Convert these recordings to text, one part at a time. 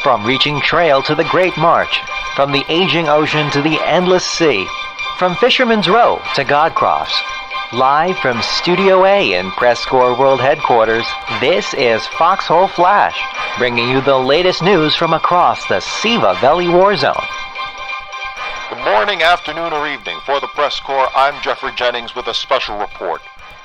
From reaching trail to the Great March, from the aging ocean to the endless sea, from Fisherman's Row to Godcross. Live from Studio A in PressCorps World Headquarters, this is Foxhole Flash, bringing you the latest news from across the Siva Valley war zone. Good morning, afternoon, or evening. For the PressCorps, I'm Geoffrey Jennings with a special report.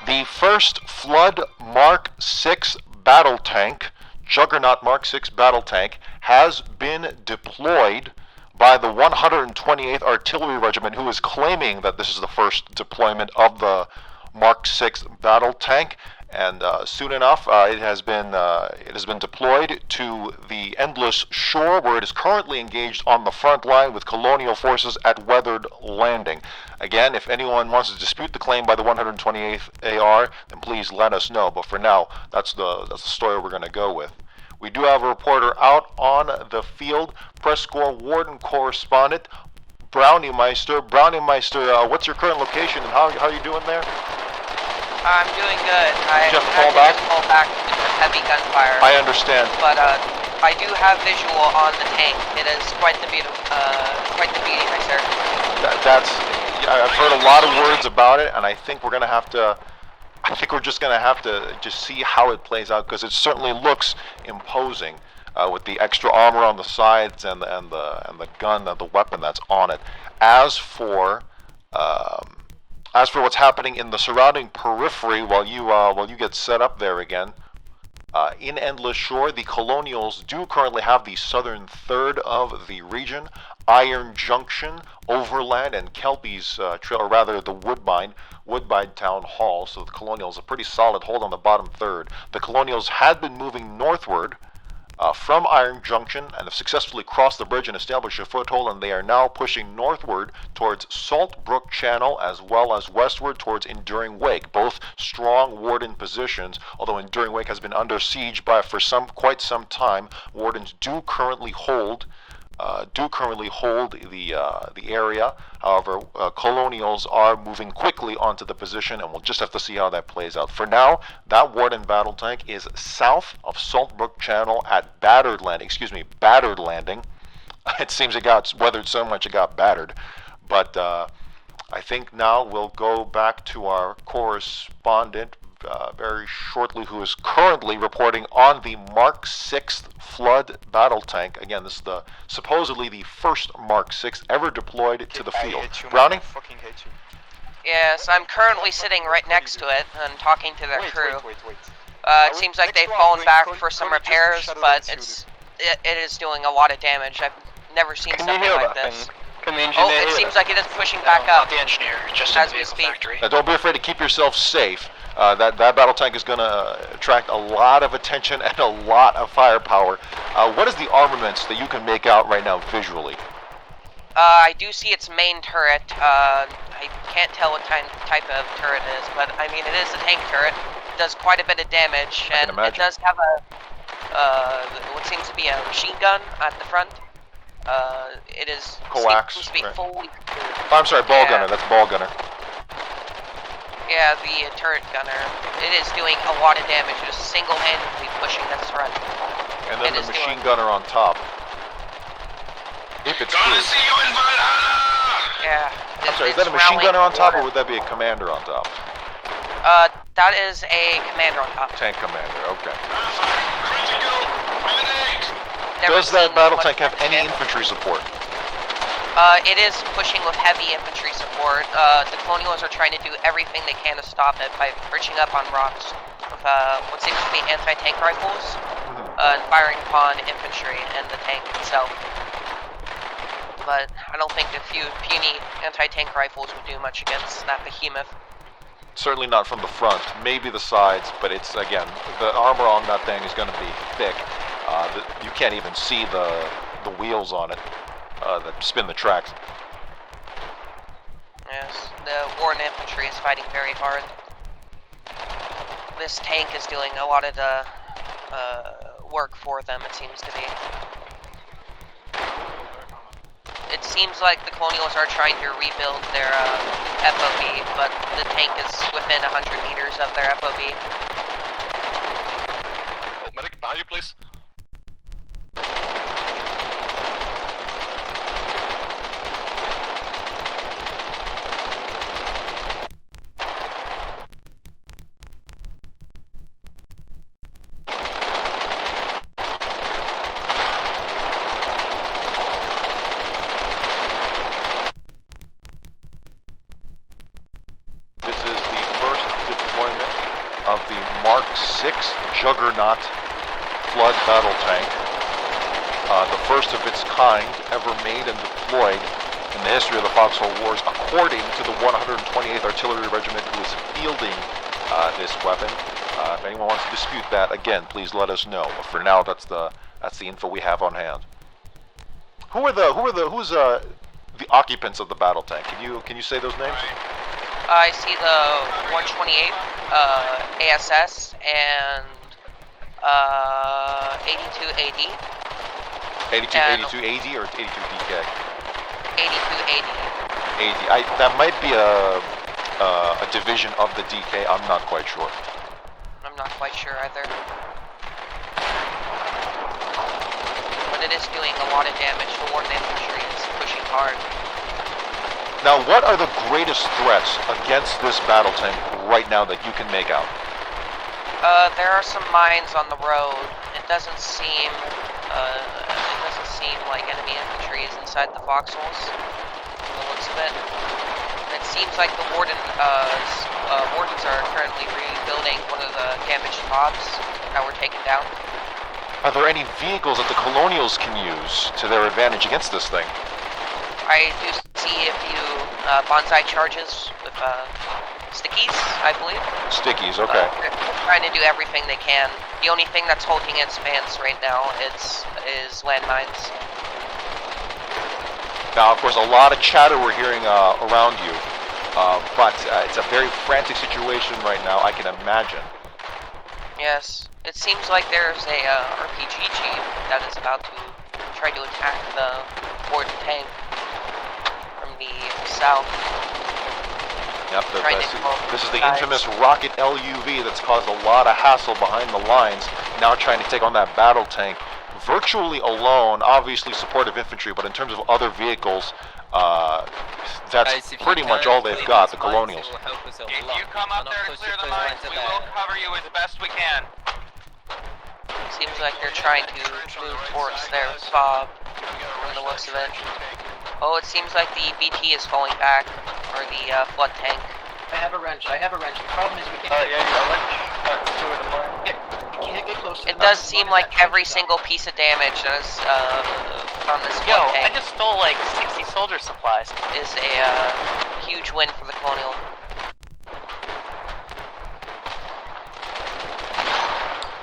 The first Flood Mark VI Battle Tank, Juggernaut Mark VI Battle Tank, has been deployed by the 128th Artillery Regiment, who is claiming that this is the first deployment of the Mark VI Battle Tank. And soon enough, it has been deployed to the Endless Shore, where it is currently engaged on the front line with colonial forces at Weathered Landing. Again, if anyone wants to dispute the claim by the 128th AR, then please let us know. But for now, that's the story we're going to go with. We do have a reporter out on the field, PressCorps Warden correspondent Browniemeister. Browniemeister, what's your current location and how are you doing there? I'm doing good. I Did you have to fall back? Just fall back with heavy gunfire. I understand. But I do have visual on the tank. It is quite the beauty, my sir. I've heard a lot of words about it, and I think we're gonna have to. I think we're just gonna have to just see how it plays out, because it certainly looks imposing with the extra armor on the sides and the gun, the weapon that's on it. As for what's happening in the surrounding periphery, while you get set up there again, in Endless Shore, the Colonials do currently have the southern third of the region, Iron Junction, Overland, and Kelpie's Trail, or rather the Woodbine Town Hall. So the Colonials a pretty solid hold on the bottom third. The Colonials had been moving northward from Iron Junction and have successfully crossed the bridge and established a foothold, and they are now pushing northward towards Salt Brook Channel as well as westward towards Enduring Wake, both strong Warden positions, although Enduring Wake has been under siege for quite some time. Wardens do currently hold the area. However, Colonials are moving quickly onto the position, and we'll just have to see how that plays out. For now, that Warden battle tank is south of Saltbrook Channel at Battered Landing. It seems it got weathered so much it got battered. But I think now we'll go back to our correspondent very shortly, who is currently reporting on the Mark VI Flood battle tank. Again, this is supposedly the first Mark VI ever deployed to the field. Brownie? I fucking hate you. Yes, I'm currently sitting right next to it and talking to their crew. Wait. It seems like they've fallen back for some repairs, but it is doing a lot of damage. I've never seen something like this. Oh, it seems like it is pushing back up. Not the engineer, just as in the we speak. factory. Now, don't be afraid to keep yourself safe. That battle tank is going to attract a lot of attention and a lot of firepower. What is the armaments that you can make out right now visually? I do see its main turret. I can't tell what type of turret it is, but I mean, it is a tank turret. It does quite a bit of damage, and it does have what seems to be a machine gun at the front. It is Coax, seems to be right. fully. Oh, I'm sorry, ball gunner. That's ball gunner. Yeah, the turret gunner. It is doing a lot of damage, just single-handedly pushing this front. And then the machine gunner on top. If it's true. See you in Valhalla! Yeah. I'm sorry, is that a machine gunner on top, or would that be a commander on top? That is a commander on top. Tank commander, okay. Critical! Does that battle tank have any infantry support? It is pushing with heavy infantry support. The Colonials are trying to do everything they can to stop it by perching up on rocks with what seems to be anti-tank rifles and firing upon infantry and the tank itself. But I don't think the few puny anti-tank rifles would do much against that behemoth. Certainly not from the front, maybe the sides, but it's, again, the armor on that thing is going to be thick. You can't even see the wheels on it that spin the tracks. Yes, the Warden infantry is fighting very hard. This tank is doing a lot of the work for them, it seems to be. It seems like the Colonials are trying to rebuild their FOB, but the tank is within 100 meters of their FOB. Oh, medic, behind you, please. Juggernaut Flood Battle Tank. The first of its kind ever made and deployed in the history of the Foxhole Wars, according to the 128th Artillery Regiment who is fielding this weapon. If anyone wants to dispute that, again, please let us know. But for now, that's the info we have on hand. Who's the occupants of the battle tank? Can you say those names? I see the 128th ASS and 82 AD. 82 AD or 82 DK? 82 AD. That might be a division of the DK. I'm not quite sure. I'm not quite sure either. But it is doing a lot of damage. The Warden infantry is pushing hard. Now, what are the greatest threats against this battle tank right now that you can make out? There are some mines on the road. It doesn't seem like enemy infantry is inside the foxholes, from the looks of it. And it seems like the Wardens are currently rebuilding one of the damaged mobs that were taken down. Are there any vehicles that the Colonials can use to their advantage against this thing? I do see a few bonsai charges with stickies, I believe. Stickies, okay. They're trying to do everything they can. The only thing that's holding its fans right now is landmines. Now, of course, a lot of chatter we're hearing around you, but it's a very frantic situation right now, I can imagine. Yes, it seems like there's a RPG chief that is about to try to attack the Warden tank from the south. Yep, this is the infamous rocket LUV that's caused a lot of hassle behind the lines, now trying to take on that battle tank. Virtually alone, obviously supportive infantry, but in terms of other vehicles, that's pretty much all they've got, the Colonials. If you come up there to clear the mines, we will cover you as best we can. Seems like they're trying to move towards their fob from the looks of it. Oh, it seems like the BT is falling back, or the flood tank. I have a wrench. The problem is we can't get close to It does seem like every single piece of damage that is on this Yo, flood I tank just stole like 60 soldier supplies. is a huge win for the Colonial.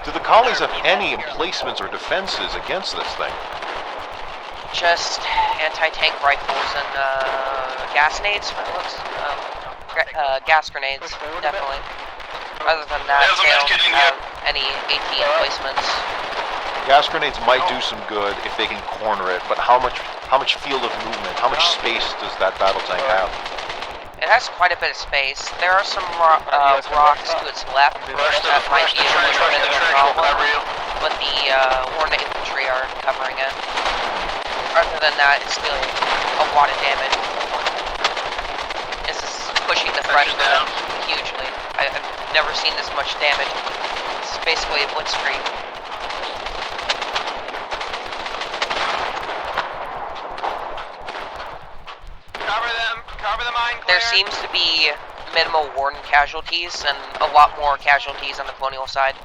Do the collies have any emplacements or defenses against this thing? Just anti-tank rifles and gas nades for the looks. Gas grenades, definitely. Other than that, There's a they medkit don't in here. have any AT emplacements. Gas grenades might do some good if they can corner it, but how much field of movement, how much space does that battle tank have? It has quite a bit of space. There are some rocks to its left that might be a little bit of a problem, but the Warden infantry are covering it. Other than that, it's doing a lot of damage. This is pushing the freshmen up hugely. I've never seen this much damage. It's basically a blitzkrieg. Cover the mine clear. There seems to be minimal Warden casualties and a lot more casualties on the Colonial side.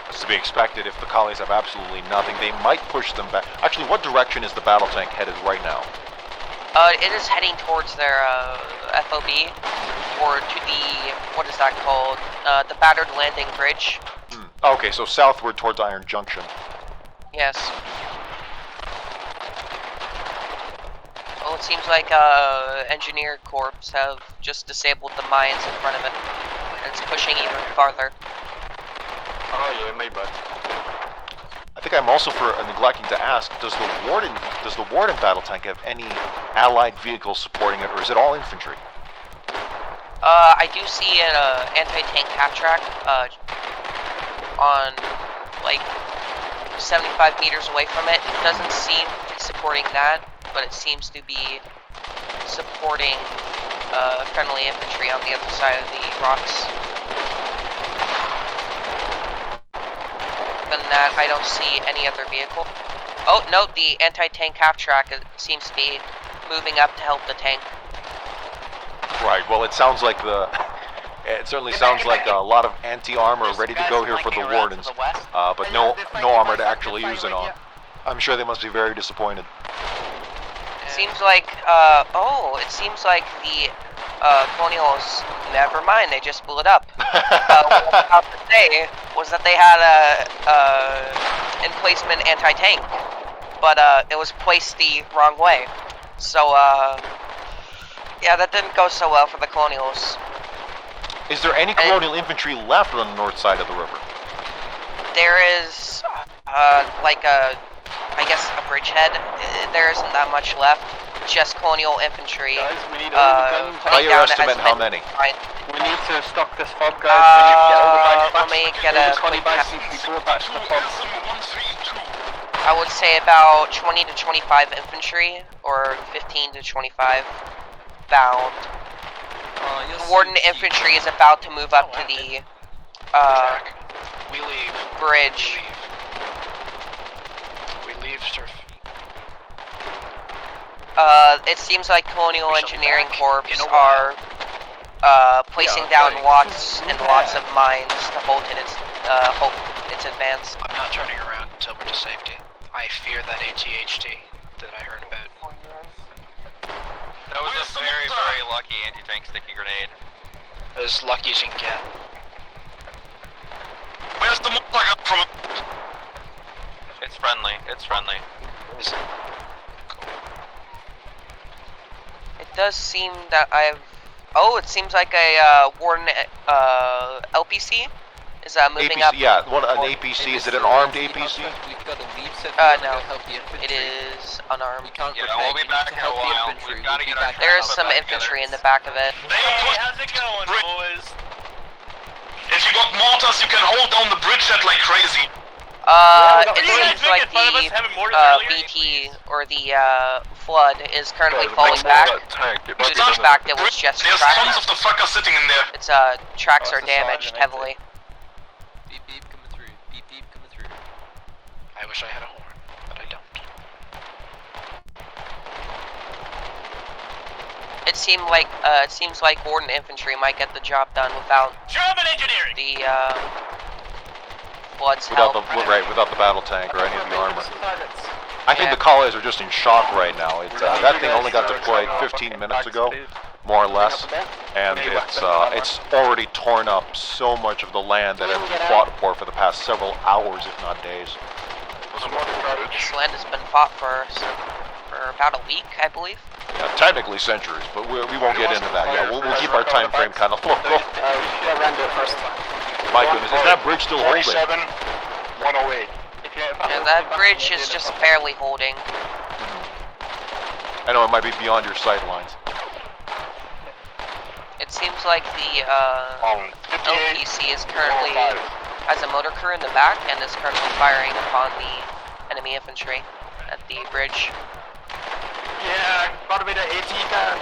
It's to be expected. If the collies have absolutely nothing, they might push them back. Actually, what direction is the battle tank headed right now? It is heading towards their FOB, or to the, what is that called? The Battered Landing Bridge. Okay, so southward towards Iron Junction. Yes. Well, it seems like Engineer Corps have just disabled the mines in front of it. And it's pushing even farther. Oh yeah, my butt. I think I'm also neglecting to ask, does the Warden battle tank have any allied vehicles supporting it, or is it all infantry? I do see an anti-tank half track on like 75 meters away from it. It doesn't seem to be supporting that, but it seems to be supporting friendly infantry on the other side of the rocks. Other than that, I don't see any other vehicle. Oh, no, the anti-tank half-track seems to be moving up to help the tank. Right, well, it sounds like It certainly sounds like a lot of anti-armor ready to go here for the Wardens, but no armor to actually use it on. I'm sure they must be very disappointed. Seems like, it seems like the Colonials, never mind, they just blew it up. What I was about to say was that they had a emplacement anti-tank, but it was placed the wrong way. So, yeah, that didn't go so well for the Colonials. Is there any Colonial infantry left on the north side of the river? There is, I guess a bridgehead. There isn't that much left. Just Colonial infantry. Guys, we need By your estimate, how many? We need to stock this fob, guys. We need to get all the bags back. Let me get a 20 quick bags need to be brought back to the fob. I would say about 20 to 25 infantry, or 15 to 25 bound. Warden infantry is about to move up to the We leave. bridge. We leave, surf. It seems like Colonial Engineering Corps are placing down lots and lots of mines to hold its advance. I'm not turning around until we're to safety. I fear that ATHT that I heard about. That was a very, very lucky anti-tank sticky grenade. As lucky as you can get. Where's the motherfucker from? It's friendly. It's friendly. Is it? It does seem that I've... Oh, it seems like a Warden LPC is moving APC, up. yeah, an APC. Is it an armed APC? No. It is unarmed. Yeah, we'll be back in a while. We've got to get our There is troops some up infantry in together. the back of it. Hey, how's it going, boys? If you got mortars, you can hold down the bridge set like crazy. It seems like the BT or the flood is currently falling back due to the fact it was just There's tons tracks. of the fuckers sitting in there. Its tracks are damaged heavily. Beep beep coming through. Beep beep coming through. I wish I had a horn, but I don't. It seems like Warden infantry might get the job done without German engineering. the flood's Without help. without the battle tank or any of the armor. I think the collies are just in shock right now. That thing only got deployed 15 minutes ago, more or less, and it's already torn up so much of the land that it's fought for the past several hours, if not days. This land has been fought for about a week, I believe. Yeah, technically centuries, but we won't get into that. Yeah, we'll keep our time frame kind of low. We should render it first. My goodness, is that bridge still holding? 47, 108. And that bridge is just barely holding. I know it might be beyond your sight lines. It seems like the LPC is currently has a motor crew in the back and is currently firing upon the enemy infantry at the bridge. Yeah, got a bit of AT there.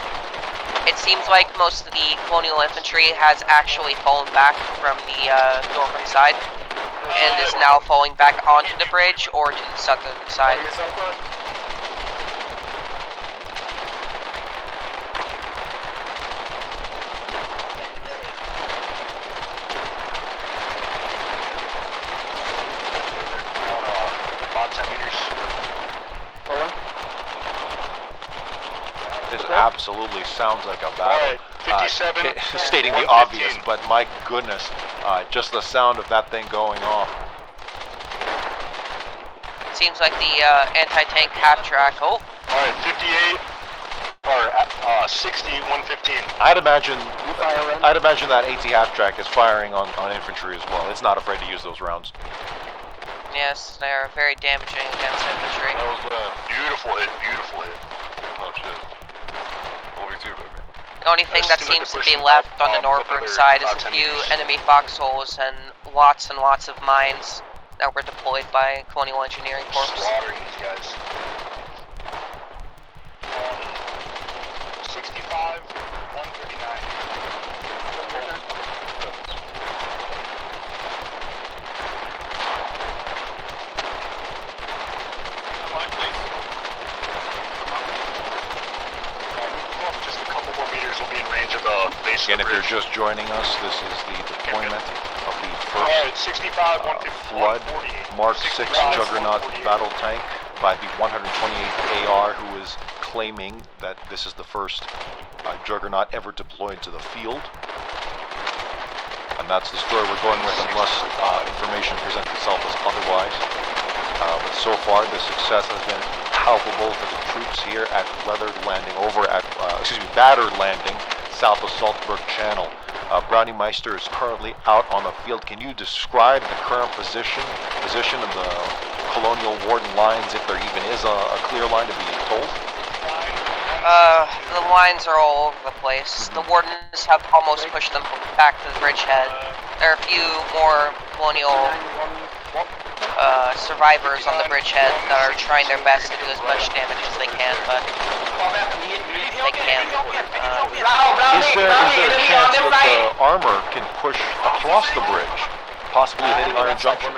It seems like most of the Colonial infantry has actually fallen back from the northern side and is now falling back onto the bridge or to the southern side. This absolutely sounds like a battle. 57, Stating the obvious, but my goodness, just the sound of that thing going off. It seems like the anti-tank half-track. Oh, Alright, 58, or 60, 115. I'd imagine that AT half-track is firing on infantry as well. It's not afraid to use those rounds. yes, they're very damaging against infantry. That was a beautiful hit, beautiful hit. Oh shit. Only two, baby. The only thing that seems to be left on the northern side is a few enemy foxholes and lots of mines that were deployed by Colonial Engineering Corps. Slaughtering these guys. 65, 139. Just a couple more meters will be in range of the base Again, if you're just joining us, this is the deployment of the first Flood Mark 6 Juggernaut Battle Tank by the 128th AR, who is claiming that this is the first Juggernaut ever deployed to the field. And that's the story we're going with, unless information presents itself as otherwise. But so far, the success has been palpable for the troops here at Battered Landing, south of Salzburg Channel. Browniemeister is currently out on the field. Can you describe the current position of the Colonial Warden lines, if there even is a clear line to be told? The lines are all over the place. The Wardens have almost pushed them back to the bridgehead. There are a few more Colonial survivors on the bridgehead that are trying their best to do as much damage as they can, but they can't. Is there a chance that the armor can push across the bridge, possibly hitting Iron Junction?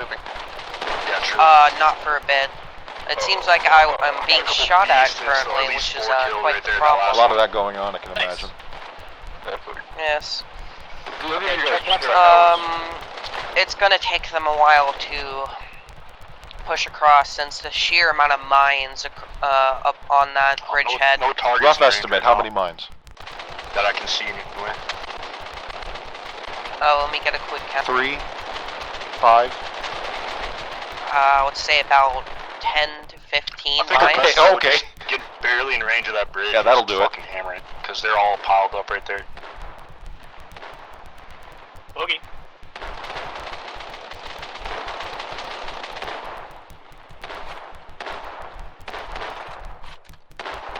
Not for a bit. It seems like I'm being shot at currently, which is quite the problem. A lot of that going on, I can imagine. Yes. It's gonna take them a while to push across, since the sheer amount of mines up on that bridgehead. Rough estimate, how many mines? That I can see anyway. Let me get a quick count. 3, 5. Let's say about 10 to 15 I think mines. Okay. Just get barely in range of that bridge. Yeah, that'll do it. Fucking hammer it, because they're all piled up right there. Boogie.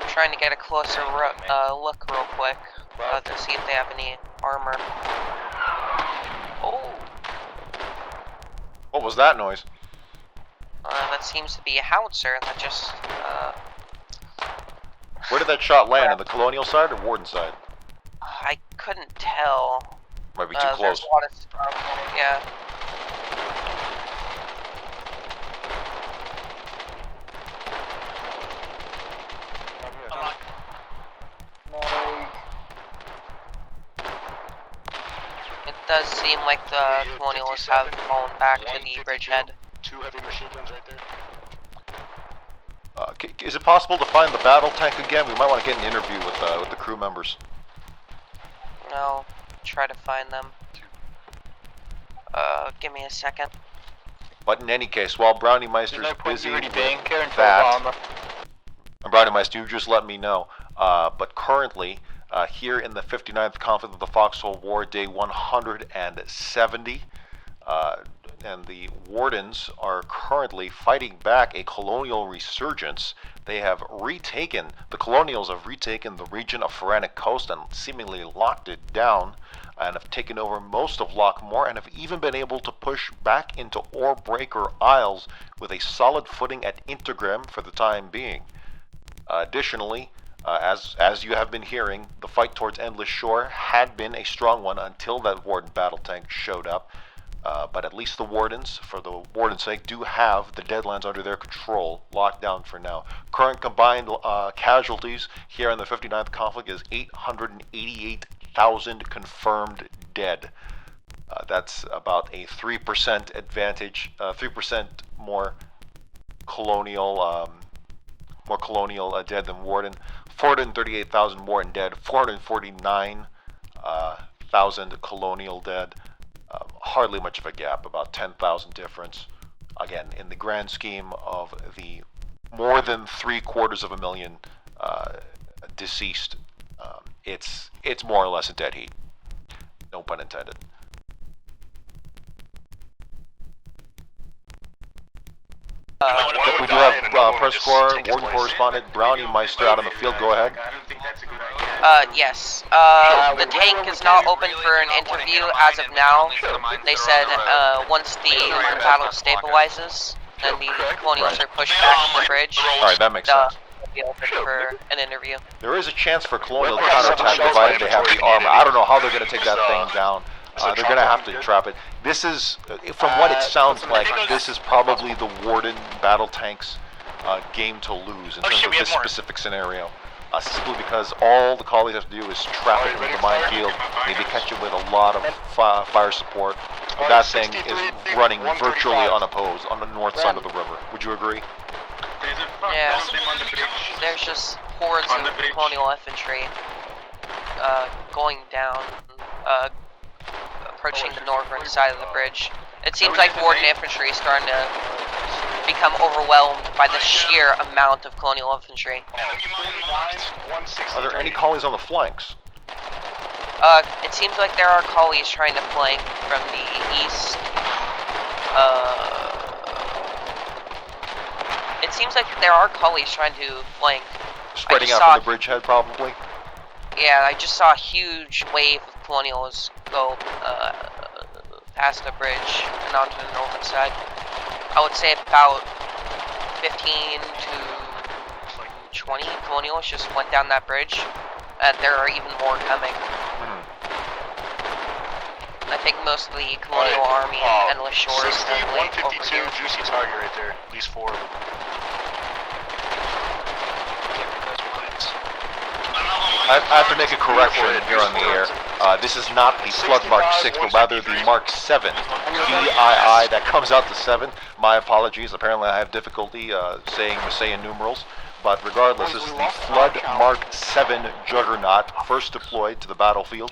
Trying to get a closer look real quick to see if they have any armor. Oh, What was that noise? that seems to be a howitzer that just, Where did that shot land? On the Colonial side or Warden side? I couldn't tell. Might be too There's close. a lot of yeah. It does seem like the Colonialists have fallen back to the bridgehead. 2 heavy machine guns right there. Is it possible to find the battle tank again? We might want to get an interview with the crew members. No, try to find them. Give me a second. But in any case, while Browniemeister is busy with that, and Browniemeister, you just let me know. But currently, here in the 59th conflict of the Foxhole War, day 170, and the Wardens are currently fighting back a colonial resurgence. They have retaken, the Colonials have retaken the region of Pharaonic Coast and seemingly locked it down, and have taken over most of Lockmore, and have even been able to push back into Orebreaker Isles with a solid footing at Intergram for the time being. Additionally, as you have been hearing, the fight towards Endless Shore had been a strong one until that Warden battle tank showed up. But at least the Wardens, for the Warden's sake, do have the Deadlands under their control, locked down for now. Current combined casualties here in the 59th conflict is 888,000 confirmed dead. That's about a 3% advantage, 3% more colonial dead than Warden. 438,000 Warden dead, 449,000 colonial dead. Hardly much of a gap, about 10,000 difference. Again, in the grand scheme of the more than 750,000 deceased, it's more or less a dead heat. No pun intended. We do have PressCorps Warden correspondent Browniemeister out on the field. Go ahead. Yes. The tank is not open for an interview as of now. They said once the battle stabilizes and the Colonials are pushed back to the bridge, Alright, that makes sense. they'll be open for an interview. There is a chance for Colonial counterattack provided they have the armor. I don't know how they're going to take that thing down. They're going to have to trap it. This is, from what it sounds like, this is probably the Warden battle tank's game to lose in terms of this specific scenario. simply because all the collies have to do is traffic into the minefield, maybe catch it with a lot of fire support. But that thing is running virtually unopposed on the north side of the river. Would you agree? Yeah, there's just hordes of colonial infantry going down, approaching the northern side of the bridge. It seems like Warden infantry is starting to become overwhelmed by the sheer amount of colonial infantry. Are there any collies on the flanks? It seems like there are collies trying to flank from the east. It seems like there are collies trying to flank. Spreading out from the bridgehead, probably? Yeah, I just saw a huge wave of colonials go past the bridge and onto the northern side. I would say about 15 to 20 colonials just went down that bridge, and there are even more coming. I think most of the colonial army in Endless Shores is currently over here. Juicy target right there, at least 4 of them. I have to make a correction here on the air. This is not the Flood Mark 6, but rather the Mark 7. VII, that comes out to 7. My apologies, apparently I have difficulty saying numerals. But regardless, this is the Flood Mark 7 Juggernaut, first deployed to the battlefield.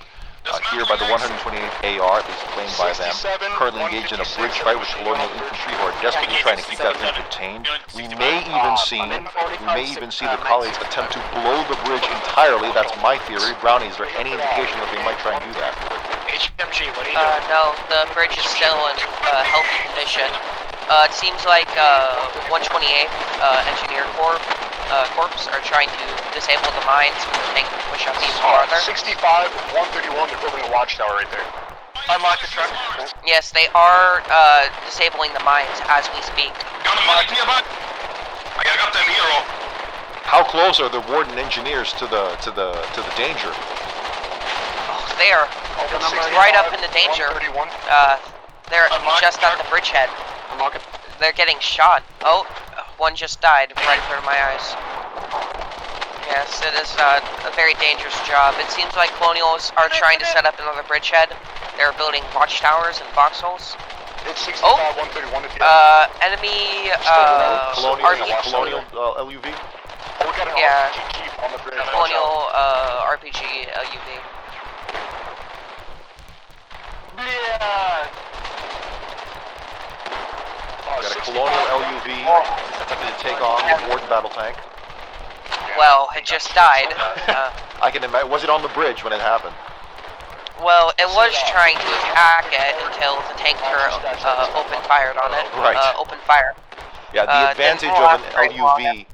Here by the 128th AR, at least claimed by them, currently engaged in a bridge fight with colonial infantry who are desperately trying to keep that thing contained. We may even see the collies attempt to blow the bridge entirely. That's my theory. Brownie, is there any indication that they might try and do that? HMG, what are you doing? No, the bridge is still in healthy condition. It seems like 128th Engineer Corps are trying to disable the mines from the tank to push up even farther. 65, 131, they're building a watchtower right there. Unlock the truck. Yes, they are disabling the mines as we speak. Got them nearby. I got them hero. How close are the Warden engineers to the danger? Oh, they are right up in the danger. They're just at the bridgehead. They're getting shot. Oh, one just died right in front of my eyes. Yes, it is a very dangerous job. It seems like colonials are trying to set up another bridgehead. They're building watchtowers and foxholes. It's 65, 131 if you Enemy colonial LUV? we got an Yeah. RPG jeep on the bridge. colonial RPG LUV. Yeah. Got a colonial LUV attempting to take on the Warden battle tank. Well, it just died. I can imagine. Was it on the bridge when it happened? Well, it was trying to attack it until the tank turret opened fire on it. Right. Opened fire. Yeah, the advantage of an LUV,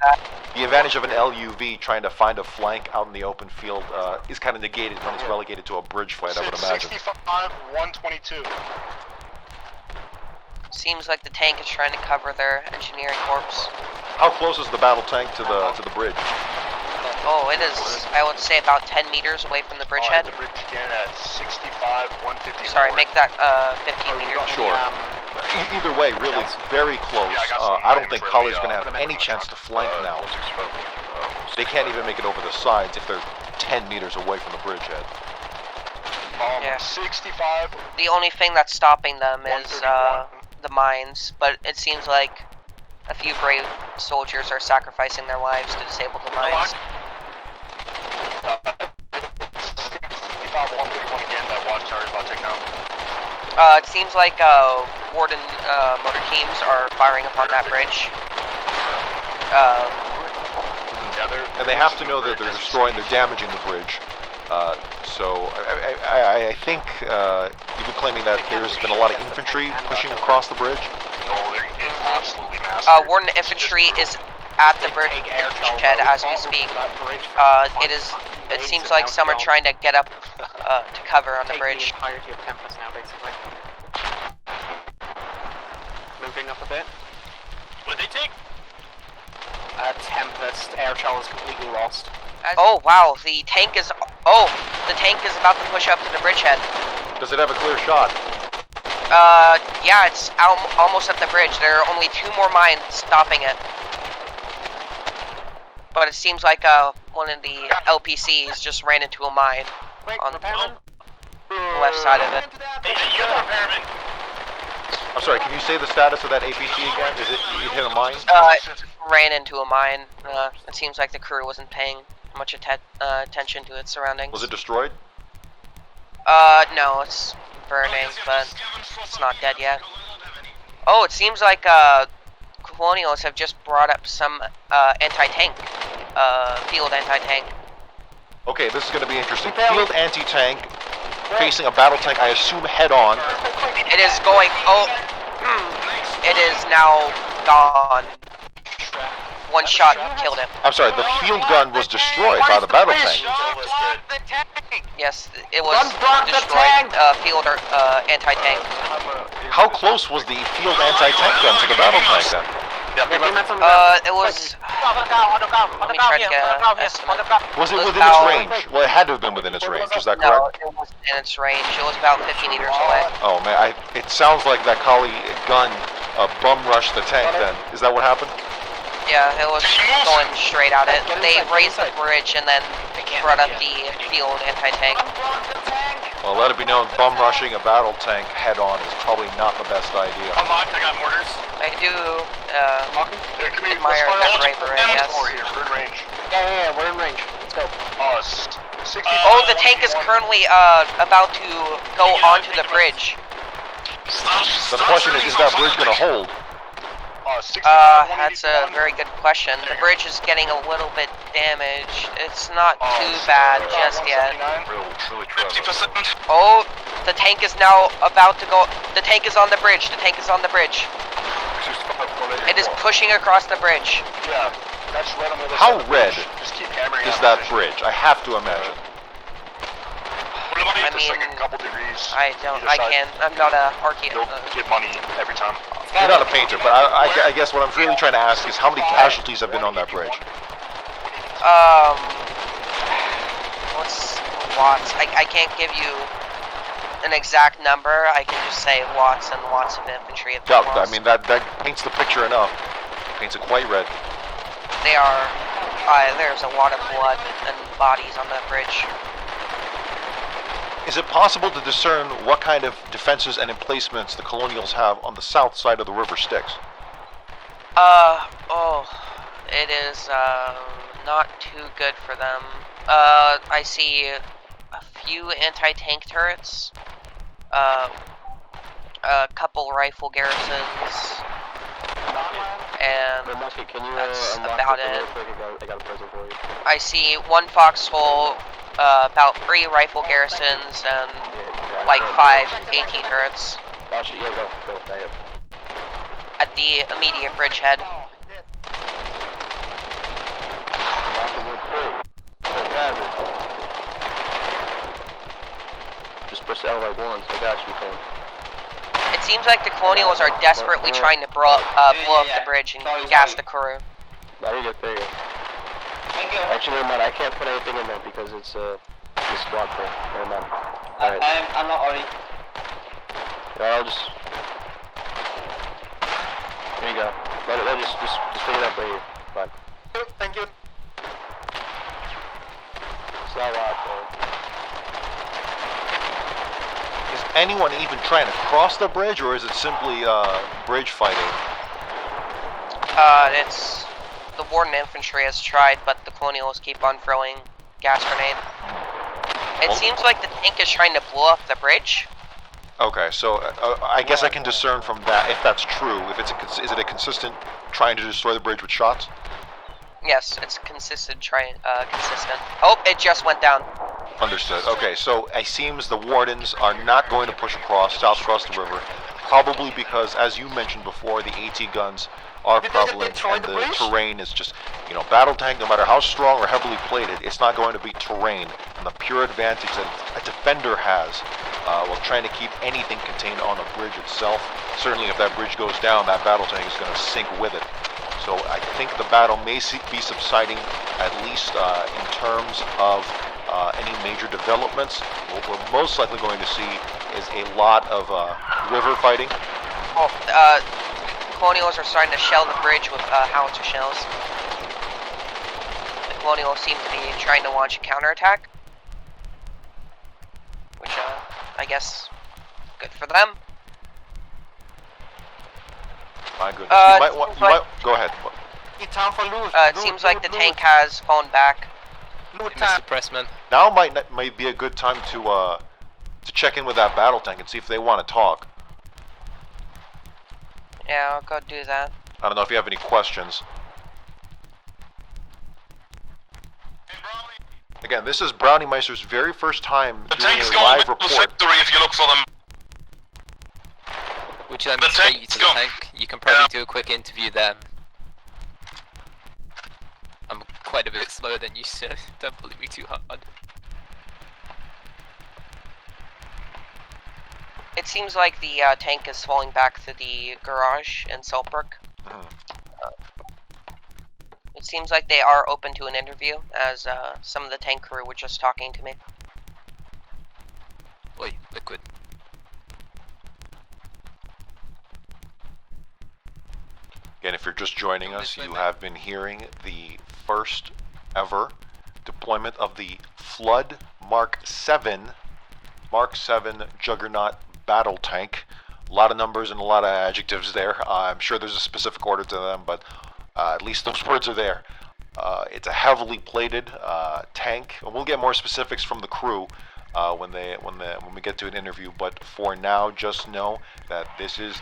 the advantage of an LUV trying to find a flank out in the open field is kind of negated when it's relegated to a bridge fight, I would imagine. 65, 122. Seems like the tank is trying to cover their engineering corps. How close is the battle tank to the bridge? Oh, it is, I would say, about 10 meters away from the bridgehead. The bridge again at 65, 154. Sorry, make that 15 meters. Sure. Either way, really, it's very close. I don't think collies are going to have any chance to flank now. They can't even make it over the sides if they're 10 meters away from the bridgehead. Yeah. 65. The only thing that's stopping them is the mines, but it seems like a few brave soldiers are sacrificing their lives to disable the mines. 65, 131 again, that watchtower is about to take down. It seems like Warden motor teams are firing upon that bridge. And they have to know that they're damaging the bridge. So I think you've been claiming that there's been a lot of infantry pushing across the bridge. Absolutely massive. Warden infantry is at the bridgehead as we speak. It seems like some are trying to get up to cover on the bridge. Moving up a bit. What did they take? Tempest air shell is completely lost. Oh wow, the tank is about to push up to the bridgehead. Does it have a clear shot? Yeah, it's almost at the bridge. There are only 2 more mines stopping it. But it seems like one of the LPCs just ran into a mine on the left side of it. I'm sorry, can you say the status of that APC again? Is it hit a mine? Ran into a mine. It seems like the crew wasn't paying much attention to its surroundings. Was it destroyed? No, it's burning, but it's not dead yet. Oh, it seems like Colonials have just brought up some anti-tank, field anti-tank. Okay, this is going to be interesting. Field anti-tank facing a battle tank, I assume head-on. It is going. Oh, it is now gone. One shot killed him. I'm sorry, the field gun was destroyed by the battle tank. Yes, it was destroyed. Field anti-tank. How close was the field anti-tank gun to the battle tank then? It was. Let me try to get an estimate. Was it within its range? Well, it had to have been within its range. Is that No, correct? it wasn't in its range. It was about 50 meters away. Oh man, it sounds like that Kali gun bum rushed the tank. Then is that what happened? Yeah, it was going straight at it. They raised the bridge and then brought up the field anti-tank. Well, let it be known, bum rushing a battle tank head-on is probably not the best idea. I'm locked, I got mortars. I do admire that bravery, yes. We're in range. Yeah, we're in range. Let's go. 60. Oh, the tank is currently about to go onto the bridge. The question is that bridge going to hold? That's a very good question. The bridge is getting a little bit damaged. It's not too bad just yet. 50%. Oh, the tank is now about to go. The tank is on the bridge. The tank is on the bridge. It is pushing across the bridge. Yeah, that's right on the other How side. red Just keep hammering is on that it. bridge? I have to imagine. What about I if it's like mean, a couple degrees? I don't. either I side? can't. I'm not a You'll archaeologist. get money every time. You're not a painter, but I guess what I'm really trying to ask is how many casualties have been on that bridge? What's lots? I can't give you an exact number. I can just say lots and lots of infantry have been Yeah, I lost. mean that paints the picture enough. Paints it quite red. They are. There's a lot of blood and bodies on that bridge. Is it possible to discern what kind of defenses and emplacements the Colonials have on the south side of the river Styx? It is not too good for them. I see a few anti-tank turrets, a couple rifle garrisons, and that's about it. I see one Foxhole, about 3 rifle garrisons, and like 5 AT turrets at the immediate bridgehead. Just push L like once. I got you, man. It seems like the Colonials are desperately trying to blow up the bridge and gas the crew. Now you get there. Actually, never mind. I can't put anything in there because it's squad thing. Never mind. Alright. I'm not already. Yeah, I'll just. There you go. Let it just pick it up right here. Fine. Thank you. It's not loud, man. Is anyone even trying to cross the bridge, or is it simply bridge fighting? It's the Warden infantry has tried, but the Colonials keep on throwing gas grenade. It seems like the tank is trying to blow up the bridge. Okay, so I guess I can discern from that if that's true. If it's is it a consistent trying to destroy the bridge with shots? Yes, it's consistent. Consistent. Oh, it just went down. Understood. Okay, so it seems the Wardens are not going to push south across the river, probably because, as you mentioned before, the AT guns are prevalent and the terrain is just, battle tank, no matter how strong or heavily plated, it's not going to be terrain. And the pure advantage that a defender has while trying to keep anything contained on a bridge itself, certainly if that bridge goes down, that battle tank is going to sink with it. So I think the battle may be subsiding, at least in terms of any major developments. What we're most likely going to see is a lot of river fighting. Colonials are starting to shell the bridge with howitzer shells. Colonials seem to be trying to launch a counterattack. Which, I guess, good for them. My goodness. You might go ahead. It's time for loot. It seems like the tank has fallen back. Mr. Pressman. Now might be a good time to check in with that battle tank and see if they want to talk. Yeah, I'll go do that. I don't know if you have any questions. Again, this is Browniemeister's very first time doing a live report. Factory if you look for them. Would you let me take you to the tank? You can probably do a quick interview there. I'm quite a bit slower than you, so don't believe me too hard. It seems like the tank is falling back to the garage in Saltbrook. It seems like they are open to an interview, as some of the tank crew were just talking to me. Oi, Liquid. Again, if you're just joining us, you have been hearing the first ever deployment of the Flood Mark VII Juggernaut Battle Tank. A lot of numbers and a lot of adjectives there. I'm sure there's a specific order to them, but at least those words are there. It's a heavily plated tank, and we'll get more specifics from the crew when we get to an interview. But for now, just know that this is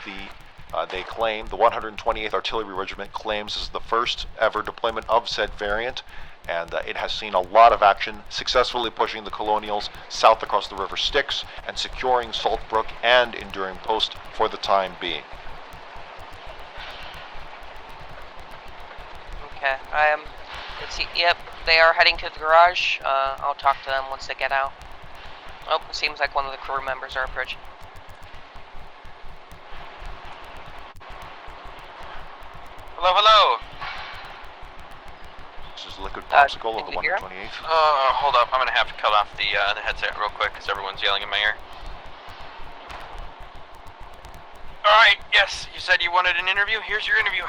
they claim, the 128th Artillery Regiment claims this is the first ever deployment of said variant, and it has seen a lot of action, successfully pushing the Colonials south across the River Styx and securing Saltbrook and Enduring Post for the time being. Okay, let's see, yep, they are heading to the garage. I'll talk to them once they get out. Oh, it seems like one of the crew members are approaching. Hello, hello. This is Liquid Popsicle of the 128th. Hold up. I'm gonna have to cut off the headset real quick because everyone's yelling in my ear. Alright, yes, you said you wanted an interview. Here's your interview.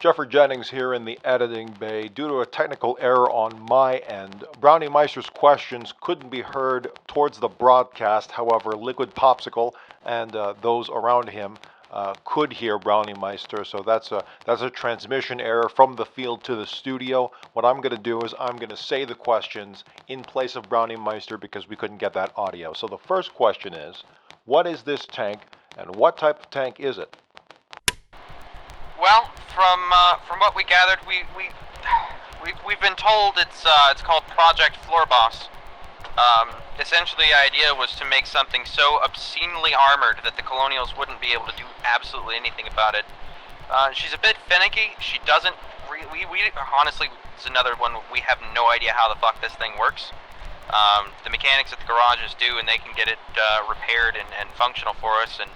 Geoffrey Jennings here in the editing bay. Due to a technical error on my end, Browniemeister's questions couldn't be heard towards the broadcast. However, Liquid Popsicle and those around him could hear Browniemeister, so that's a transmission error from the field to the studio. What I'm going to do is I'm going to say the questions in place of Browniemeister because we couldn't get that audio. So the first question is, what is this tank and what type of tank is it? Well, from what we gathered, we've been told it's called Project Floor Boss. Essentially, the idea was to make something so obscenely armored that the Colonials wouldn't be able to do absolutely anything about it. She's a bit finicky. She doesn't we honestly, it's another one, we have no idea how the fuck this thing works. The mechanics at the garages do, and they can get it repaired and functional for us and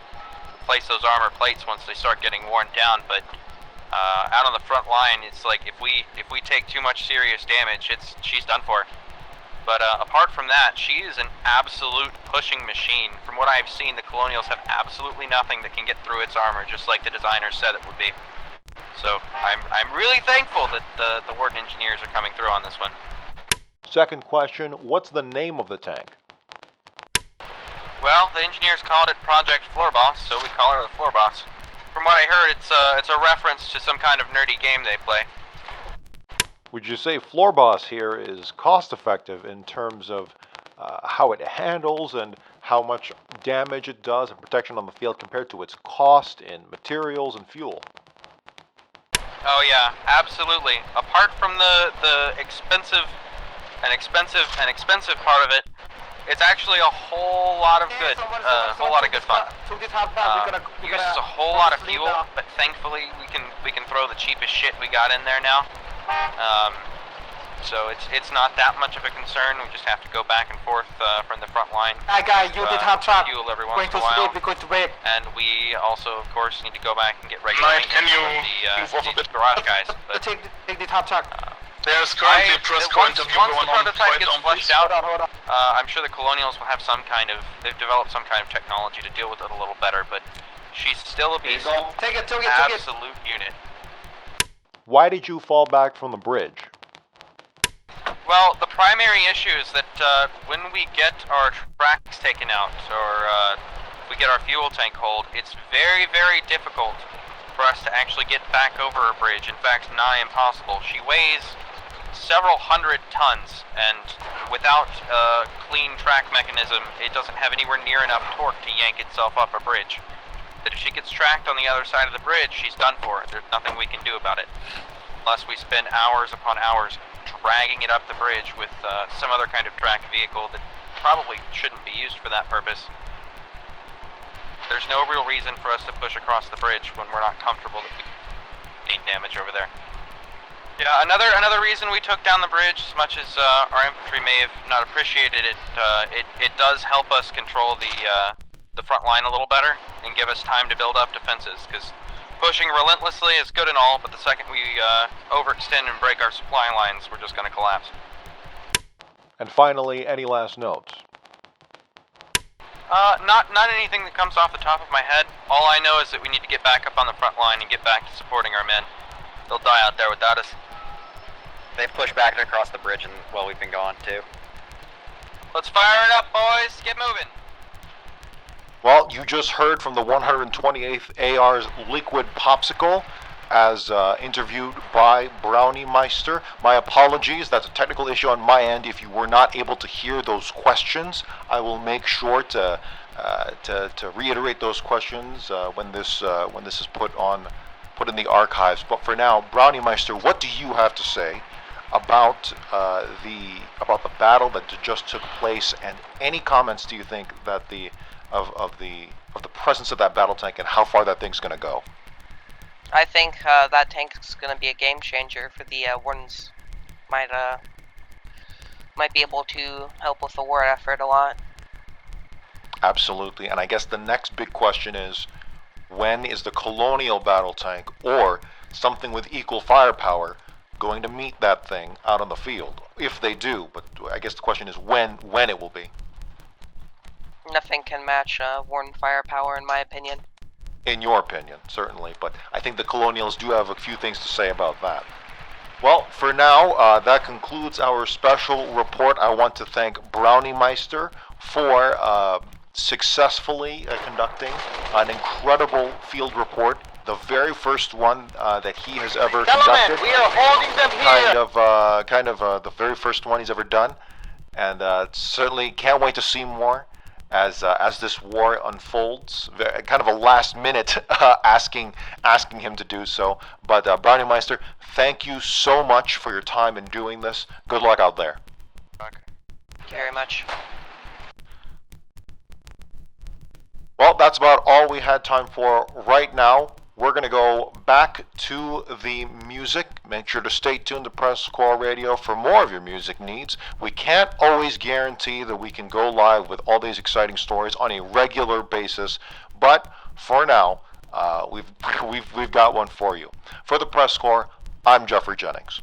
replace those armor plates once they start getting worn down. But out on the front line, it's like if we take too much serious damage, she's done for. But apart from that, she is an absolute pushing machine. From what I've seen, the Colonials have absolutely nothing that can get through its armor, just like the designers said it would be. So I'm really thankful that the Warden engineers are coming through on this one. Second question, what's the name of the tank? Well, the engineers called it Project Floor Boss, so we call her the Floor Boss. From what I heard, it's a reference to some kind of nerdy game they play. Would you say Floor Boss here is cost effective in terms of how it handles and how much damage it does and protection on the field compared to its cost in materials and fuel? Oh yeah, absolutely. Apart from the expensive part of it, it's actually a whole lot of good, fun. Uses a whole lot of fuel, but thankfully we can throw the cheapest shit we got in there now. So it's not that much of a concern. We just have to go back and forth from the front line. Fuel every once in a while. And we also, of course, need to go back and get regular maintenance from the garage guys. But, take the top truck. There's currently a PressCorps interview going on right on fleshed out, I'm sure the Colonials will have they've developed some kind of technology to deal with it a little better, but she's still a beast. Absolute unit. Why did you fall back from the bridge? Well, the primary issue is that when we get our tracks taken out, or we get our fuel tank hold, it's very, very difficult for us to actually get back over a bridge. In fact, nigh impossible. She weighs several hundred tons, and without a clean track mechanism, it doesn't have anywhere near enough torque to yank itself up a bridge. That if she gets tracked on the other side of the bridge, she's done for. There's nothing we can do about it. Unless we spend hours upon hours dragging it up the bridge with some other kind of tracked vehicle that probably shouldn't be used for that purpose. There's no real reason for us to push across the bridge when we're not comfortable that we gain damage over there. Yeah, another reason we took down the bridge, as much as our infantry may have not appreciated it, it does help us control the front line a little better and give us time to build up defenses, because pushing relentlessly is good and all, but the second we overextend and break our supply lines, we're just going to collapse. And finally, any last notes? Not anything that comes off the top of my head. All I know is that we need to get back up on the front line and get back to supporting our men. They'll die out there without us. They've pushed back across the bridge and while we've been gone too. Let's fire it up, boys. Get moving. Well, you just heard from the 128th AR's Liquid Popsicle, as interviewed by Browniemeister. My apologies, that's a technical issue on my end. If you were not able to hear those questions, I will make sure to reiterate those questions when this is put in the archives. But for now, Browniemeister, what do you have to say about the battle that just took place, and any comments do you think that of the presence of that battle tank and how far that thing's going to go? I think that tank is going to be a game changer for the Wardens. Might be able to help with the war effort a lot. Absolutely, and I guess the next big question is, when is the Colonial battle tank, or something with equal firepower, going to meet that thing out on the field? If they do, but I guess the question is when it will be. Nothing can match Warden firepower, in my opinion. In your opinion, certainly, but I think the Colonials do have a few things to say about that. Well, for now, that concludes our special report. I want to thank Browniemeister for successfully conducting an incredible field report, the very first one that he has ever conducted. We are holding them here. Kind of the very first one he's ever done, and certainly can't wait to see more as this war unfolds. Kind of a last minute asking him to do so. But Browniemeister, thank you so much for your time in doing this. Good luck out there. Thank you very much. Well, that's about all we had time for right now. We're going to go back to the music. Make sure to stay tuned to PressCorps Radio for more of your music needs. We can't always guarantee that we can go live with all these exciting stories on a regular basis, but for now, we've got one for you. For the PressCorps, I'm Geoffrey Jennings.